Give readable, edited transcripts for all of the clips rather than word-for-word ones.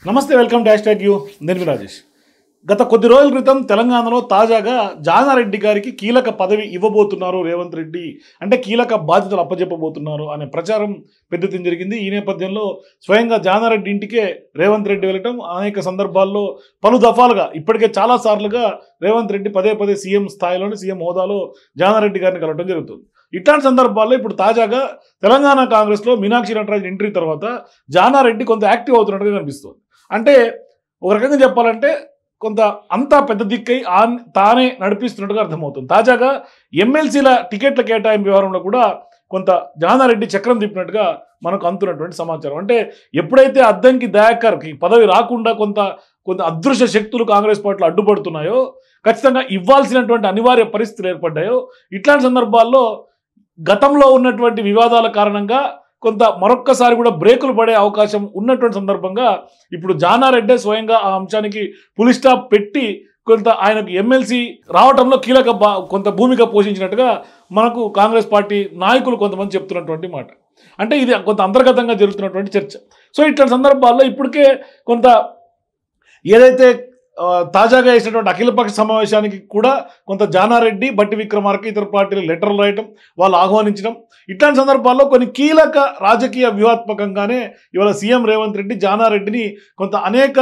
నమస్తే, welcome to #you. నేను మీ రాజేష్. గత కొద్ది రోజుల క్రితం తెలంగాణలో తాజాగా జానారెడ్డి గారికి కీలక పదవి ఇవ్వబోతున్నారు రేవంత్ రెడ్డి, అంటే కీలక బాధ్యతలు అప్పచెప్పబోతున్నారు అనే ప్రచారం పెద్దెత్తున జరిగింది. ఈ నేపథ్యంలో స్వయంగా జానారెడ్డి ఇంటికే రేవంత్ రెడ్డి వెళ్ళటం, అనేక సందర్భాల్లో పలు దఫాలుగా ఇప్పటికే చాలాసార్లుగా రేవంత్ రెడ్డి పదే పదే సీఎం స్థాయిలోని సీఎం హోదాలో జానారెడ్డి గారిని కలవడం జరుగుతుంది. ఇట్లాంటి సందర్భాల్లో ఇప్పుడు తాజాగా తెలంగాణ కాంగ్రెస్లో మీనాక్షి నటరాజ్ ఎంట్రీ తర్వాత జానారెడ్డి కొంత యాక్టివ్ అవుతున్నట్టుగా కనిపిస్తుంది. అంటే ఒక రకంగా చెప్పాలంటే కొంత అంతా పెద్ద దిక్కై తానే నడిపిస్తున్నట్టుగా అర్థమవుతుంది. తాజాగా ఎమ్మెల్సీల టికెట్ల కేటాయింపు వ్యవహారంలో కూడా కొంత జానారెడ్డి చక్రం తిప్పినట్టుగా మనకు అందుతున్నటువంటి సమాచారం. అంటే ఎప్పుడైతే అద్దంకి దయాకర్కి పదవి రాకుండా కొంత అదృశ్య శక్తులు కాంగ్రెస్ పార్టీలో అడ్డుపడుతున్నాయో, ఖచ్చితంగా ఇవ్వాల్సినటువంటి అనివార్య పరిస్థితులు ఏర్పడ్డాయో, ఇట్లాంటి సందర్భాల్లో గతంలో ఉన్నటువంటి వివాదాల కారణంగా కొంత మరొక్కసారి కూడా బ్రేకులు పడే అవకాశం ఉన్నటువంటి సందర్భంగా ఇప్పుడు జానారెడ్డి స్వయంగా ఆ అంశానికి పులి స్టాప్ పెట్టి కొంత ఆయనకు ఎమ్మెల్సీ రావడంలో కీలక కొంత భూమిక పోషించినట్టుగా మనకు కాంగ్రెస్ పార్టీ నాయకులు కొంతమంది చెప్తున్నటువంటి మాట. అంటే ఇది కొంత అంతర్గతంగా జరుగుతున్నటువంటి చర్చ. సో ఇట్లాంటి సందర్భాల్లో ఇప్పటికే కొంత ఏదైతే తాజాగా వేసినటువంటి అఖిలపక్ష సమావేశానికి కూడా కొంత జానారెడ్డి, బట్టి విక్రమార్క, ఇతర పార్టీలు లెటర్లు రాయటం, వాళ్ళు ఆహ్వానించడం, ఇట్లాంటి సందర్భాల్లో కొన్ని కీలక రాజకీయ వ్యూహాత్మకంగానే ఇవాళ సీఎం రేవంత్ రెడ్డి జానారెడ్డిని కొంత అనేక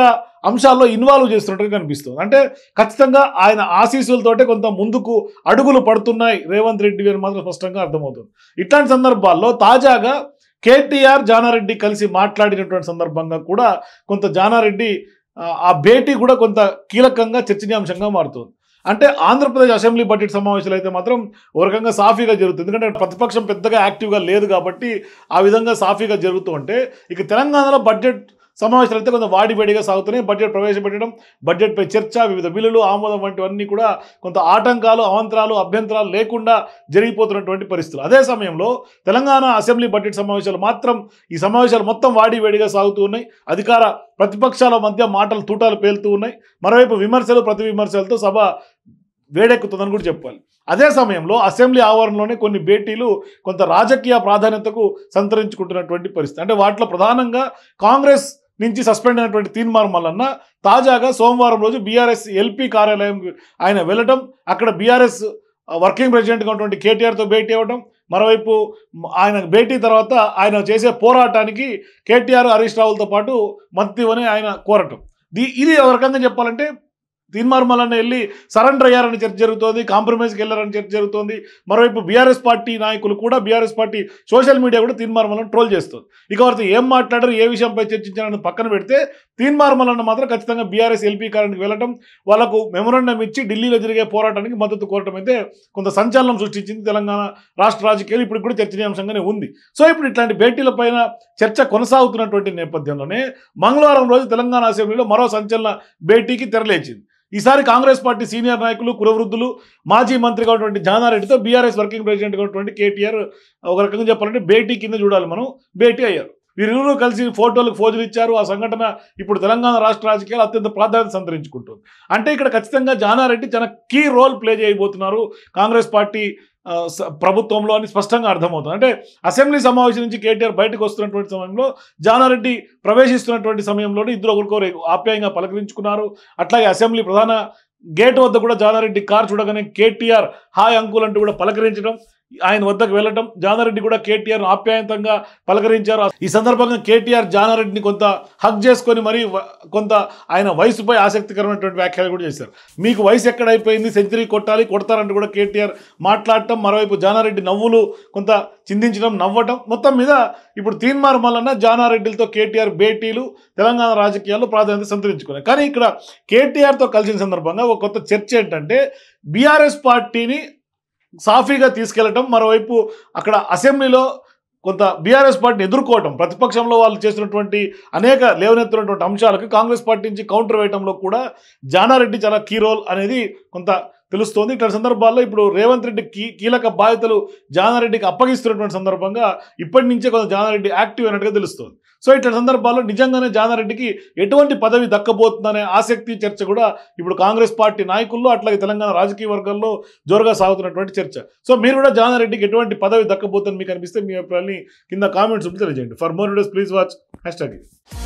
అంశాల్లో ఇన్వాల్వ్ చేస్తున్నట్టుగా కనిపిస్తుంది. అంటే ఖచ్చితంగా ఆయన ఆశీస్సులతోటే కొంత ముందుకు అడుగులు పడుతున్నాయి రేవంత్ రెడ్డి అని మాత్రం స్పష్టంగా అర్థమవుతుంది. ఇట్లాంటి సందర్భాల్లో తాజాగా కేటీఆర్ జానారెడ్డి కలిసి మాట్లాడినటువంటి సందర్భంగా కూడా కొంత జానారెడ్డి ఆ భేటీ కూడా కొంత కీలకంగా చర్చనీయాంశంగా మారుతుంది. అంటే ఆంధ్రప్రదేశ్ అసెంబ్లీ బడ్జెట్ సమావేశాలు అయితే మాత్రం ఒక రకంగా సాఫీగా జరుగుతుంది. ఎందుకంటే ప్రతిపక్షం పెద్దగా యాక్టివ్గా లేదు కాబట్టి ఆ విధంగా సాఫీగా జరుగుతూ ఉంటే, ఇక తెలంగాణలో బడ్జెట్ సమావేశాలు అయితే కొంత వాడివేడిగా సాగుతున్నాయి. బడ్జెట్ ప్రవేశపెట్టడం, బడ్జెట్పై చర్చ, వివిధ బిల్లులు ఆమోదం వంటివన్నీ కూడా కొంత ఆటంకాలు, అవాంతరాలు, అభ్యంతరాలు లేకుండా జరిగిపోతున్నటువంటి పరిస్థితులు. అదే సమయంలో తెలంగాణ అసెంబ్లీ బడ్జెట్ సమావేశాలు మాత్రం ఈ సమావేశాలు మొత్తం వాడివేడిగా సాగుతూ ఉన్నాయి. అధికార ప్రతిపక్షాల మధ్య మాటలు తూటాలు పేలుతూ ఉన్నాయి. మరోవైపు విమర్శలు ప్రతి విమర్శలతో సభ వేడెక్కుతుందని కూడా చెప్పాలి. అదే సమయంలో అసెంబ్లీ ఆవరణలోనే కొన్ని భేటీలు కొంత రాజకీయ ప్రాధాన్యతకు సంతరించుకుంటున్నటువంటి పరిస్థితి. అంటే వాటిలో ప్రధానంగా కాంగ్రెస్ నుంచి సస్పెండ్ అయినటువంటి తీన్మార్ మల్లన్న తాజాగా సోమవారం రోజు బీఆర్ఎస్ ఎల్పీ కార్యాలయం ఆయన వెళ్ళటం, అక్కడ బీఆర్ఎస్ వర్కింగ్ ప్రెసిడెంట్గా ఉన్నటువంటి కేటీఆర్తో భేటీ అవ్వడం, మరోవైపు ఆయన భేటీ తర్వాత ఆయన చేసే పోరాటానికి కేటీఆర్, హరీష్ రావులతో పాటు మద్దతు అని ఆయన కోరటం. ఇది ఒక రకంగా చెప్పాలంటే తీన్మార్ మల్లన్న వెళ్ళి సరెండర్ అయ్యారని చర్చ జరుగుతోంది, కాంప్రమైజ్కి వెళ్ళారని చర్చ జరుగుతోంది. మరోవైపు బీఆర్ఎస్ పార్టీ నాయకులు కూడా, బీఆర్ఎస్ పార్టీ సోషల్ మీడియా కూడా తీన్మార్ మల్లన్న ట్రోల్ చేస్తుంది. ఇక వారితో ఏం మాట్లాడారు, ఏ విషయంపై చర్చించారని పక్కన పెడితే తీన్మార్ మల్లన్న మాత్రం ఖచ్చితంగా బీఆర్ఎస్ ఎల్పీ కార్యానికి వెళ్ళటం, వాళ్ళకు మెమోరాండం ఇచ్చి ఢిల్లీలో జరిగే పోరాటానికి మద్దతు కోరటం అయితే కొంత సంచలనం సృష్టించింది తెలంగాణ రాష్ట్ర రాజకీయాలు. ఇప్పుడు కూడా చర్చనీయాంశంగానే ఉంది. సో ఇప్పుడు ఇట్లాంటి భేటీల పైన చర్చ కొనసాగుతున్నటువంటి నేపథ్యంలోనే మంగళవారం రోజు తెలంగాణ అసెంబ్లీలో మరో సంచలన భేటీకి తెరలేచింది. ఈసారి కాంగ్రెస్ పార్టీ సీనియర్ నాయకులు, కులవృద్ధులు, మాజీ మంత్రిగా ఉన్నటువంటి జానారెడ్డితో బీఆర్ఎస్ వర్కింగ్ ప్రెసిడెంట్గా ఉన్నటువంటి కేటీఆర్ ఒక రకంగా చెప్పాలంటే భేటీ కింద చూడాలి మనం, భేటీ అయ్యారు. వీరిరువురు కలిసి ఫోటోలకు ఫోజులు ఇచ్చారు. ఆ సంఘటన ఇప్పుడు తెలంగాణ రాష్ట్ర రాజకీయాలు అత్యంత ప్రాధాన్యత సంతరించుకుంటుంది. అంటే ఇక్కడ ఖచ్చితంగా జానారెడ్డి చాలా కీ రోల్ ప్లే చేయబోతున్నారు కాంగ్రెస్ పార్టీ ప్రభుత్వంలో అని స్పష్టంగా అర్థమవుతుంది. అంటే అసెంబ్లీ సమావేశం నుంచి కేటీఆర్ బయటకు వస్తున్నటువంటి సమయంలో, జానారెడ్డి ప్రవేశిస్తున్నటువంటి సమయంలోనే ఇద్దరు ఒకరికొకరు ఆప్యాయంగా పలకరించుకున్నారు. అట్లాగే అసెంబ్లీ ప్రధాన గేట్ వద్ద కూడా జానారెడ్డి కారు చూడగానే కేటీఆర్ హాయ్ అంకుల్ అంటూ కూడా పలకరించడం, ఆయన వద్దకు వెళ్ళటం, జానారెడ్డి కూడా కేటీఆర్ ఆప్యాయంతంగా పలకరించారు. ఈ సందర్భంగా కేటీఆర్ జానారెడ్డిని కొంత హక్ చేసుకొని మరి కొంత ఆయన వయసుపై ఆసక్తికరమైనటువంటి వ్యాఖ్యలు కూడా చేశారు. మీకు వయసు ఎక్కడైపోయింది, సెంచరీ కొట్టాలి, కొడతారంటూ కూడా కేటీఆర్ మాట్లాడటం, మరోవైపు జానారెడ్డి నవ్వులు కొంత చిందించడం, నవ్వటం, మొత్తం మీద ఇప్పుడు తీన్మార్ మల్లన్న జానారెడ్డిలతో కేటీఆర్ భేటీలు తెలంగాణ రాజకీయాల్లో ప్రాధాన్యత సంతరించుకున్నాయి. కానీ ఇక్కడ కేటీఆర్తో కలిసిన సందర్భంగా ఒక కొత్త చర్చ ఏంటంటే బీఆర్ఎస్ పార్టీని సాఫీగా తీసుకెళ్లటం, మరోవైపు అక్కడ అసెంబ్లీలో కొంత బీఆర్ఎస్ పార్టీని ఎదుర్కోవటం, ప్రతిపక్షంలో వాళ్ళు చేసినటువంటి అనేక లేవనెత్తున్నటువంటి అంశాలకు కాంగ్రెస్ పార్టీ నుంచి కౌంటర్ వేయడంలో కూడా జానారెడ్డి చాలా కీ రోల్ అనేది కొంత తెలుస్తోంది. ఇట్లాంటి సందర్భాల్లో ఇప్పుడు రేవంత్ రెడ్డి కీలక బాధ్యతలు జానారెడ్డికి అప్పగిస్తున్నటువంటి సందర్భంగా ఇప్పటి నుంచే కొంత జానారెడ్డి యాక్టివ్ అయినట్టుగా తెలుస్తోంది. సో ఇట్లాంటి సందర్భాల్లో నిజంగానే జానారెడ్డికి ఎటువంటి పదవి దక్కబోతుందనే ఆసక్తి, చర్చ కూడా ఇప్పుడు కాంగ్రెస్ పార్టీ నాయకుల్లో అట్లాగే తెలంగాణ రాజకీయ వర్గాల్లో జోరుగా సాగుతున్నటువంటి చర్చ. సో మీరు కూడా జానారెడ్డికి ఎటువంటి పదవి దక్కబోతుందని మీకు అనిపిస్తే మీ అభిప్రాయాన్ని కింద కామెంట్స్ ఉంటే తెలియజేయండి. For more videos please watch #.